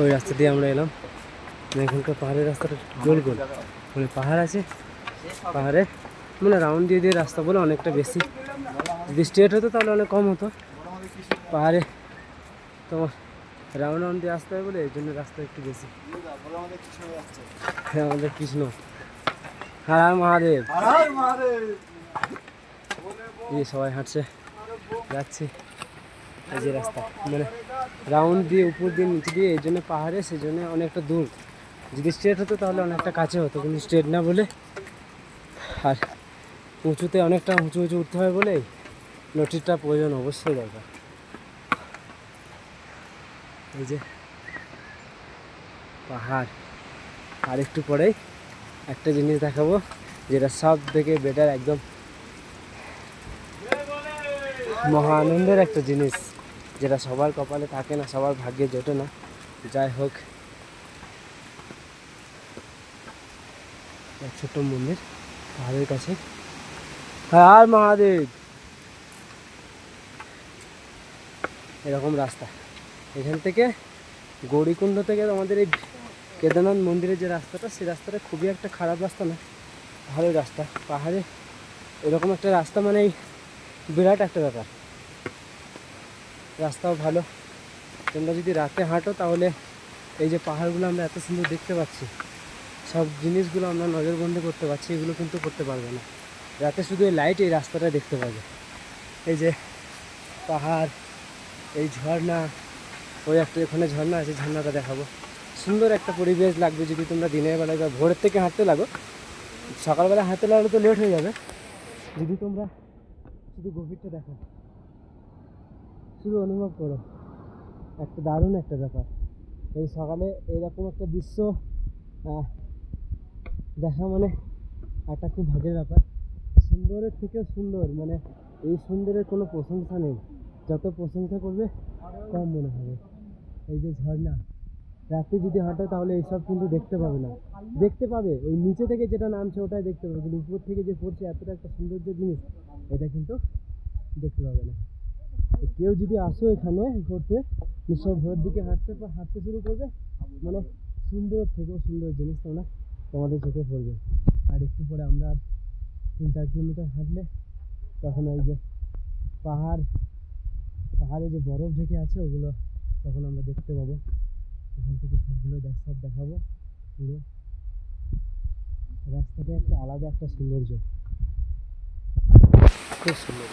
ওই রাস্তা দিয়ে আমরা এলাম। এখানকার পাহাড়ের রাস্তাটা গোল গোল, মানে পাহাড় আছে, পাহাড়ে মানে রাউন্ড দিয়ে দিয়ে রাস্তা বলে অনেকটা বেশি। যদি স্ট্রেট হতো তাহলে অনেক কম হতো। পাহাড়ে তোমার রাউন্ড রাউন্ড দিয়ে আসতে হয় বলে এই জন্য রাস্তা একটু বেশি। হ্যাঁ, আমাদের কৃষ্ণ, হর হর মহাদেব। এই সবাই হাঁটছে, যাচ্ছে। এই যে রাস্তা মানে রাউন্ড দিয়ে উপর দিয়ে নিচে দিয়ে, এই জন্য পাহাড়ে, সেই জন্য অনেকটা দূর। যদি স্ট্রেট হতো তাহলে অনেকটা কাছে হতো, কিন্তু স্ট্রেট না বলে আর উঁচুতে অনেকটা উঁচু উঁচু উঠতে হয় বলে লটিটা প্রয়োজন অবশ্যই দরকার। এই যে পাহাড়। আর একটু পরেই একটা জিনিস দেখাবো যেটা সব থেকে বেটার, একদম মহা আনন্দের একটা জিনিস, যেটা সবার কপালে থাকে না, সবার ভাগ্যে জোটে না। যাই হোক, এক ছোট্ট মন্দির পাহাড়ের কাছে। হর মহাদেব। এরকম রাস্তা এখান থেকে গৌরীকুণ্ড থেকে আমাদের এই কেদারনাথ মন্দিরের যে রাস্তাটা, সেই রাস্তাটা খুবই একটা খারাপ রাস্তা না, ভালো রাস্তা। পাহাড়ে এরকম একটা রাস্তা মানে বিরাট একটা ব্যাপার। রাস্তাও ভালো। তোমরা যদি রাতে হাঁটো তাহলে এই যে পাহাড়গুলো আমরা এত সুন্দর দেখতে পাচ্ছি, সব জিনিসগুলো আমরা নজরবন্দি করতে পারছি, এগুলো কিন্তু করতে পারবে না রাতে। শুধু এই লাইট এই রাস্তাটা দেখতে পাবে। এই যে পাহাড়, এই ঝর্ণা, ওই একটা ওখানে ঝর্ণা আছে, ঝর্ণাটা দেখাবো। সুন্দর একটা পরিবেশ লাগবে যদি তোমরা দিনের বেলায় বা ভোরের থেকে হাঁটতে লাগো। সকালবেলা হাঁটতে লাগলে তো লেট হয়ে যাবে। যদি তোমরা শুধু গভীরটা দেখো, শুধু অনুভব করো, একটা দারুণ একটা ব্যাপার। এই সকালে এইরকম একটা দৃশ্য দেখা মানে একটা খুব ভাগ্যের ব্যাপার। সুন্দরের থেকেও সুন্দর, মানে এই সুন্দরের কোনো প্রশংসা নেই। যত প্রশংসা করবে কম মনে হবে। এই যে ঝর্ণা, রাতে যদি হাঁটো তাহলে এইসব কিন্তু দেখতে পাবে না। দেখতে পাবে ওই নিচে থেকে যেটা নামছে ওটাই দেখতে পাবে, কিন্তু উপর থেকে যে পড়ছে এতটা একটা সৌন্দর্য জিনিস, এটা কিন্তু দেখতে পাবে না। কেউ যদি আসো এখানে ঘুরতে, নিশ্চয় ভোরের দিকে হাঁটতে শুরু করবে, মানে সুন্দর থেকেও সুন্দর জিনিস তোমাদের চোখে পড়বে। আর একটু পরে আমরা 3-4 কিলোমিটার হাঁটলে তখন ওই যে পাহাড়ে যে বরফ ঢেকে আছে ওগুলো তখন আমরা দেখতে পাবো। ওখান থেকে সবগুলো সব দেখাবো। পুরো রাস্তাটা একটা আলাদা একটা সৌন্দর্য, খুব সুন্দর।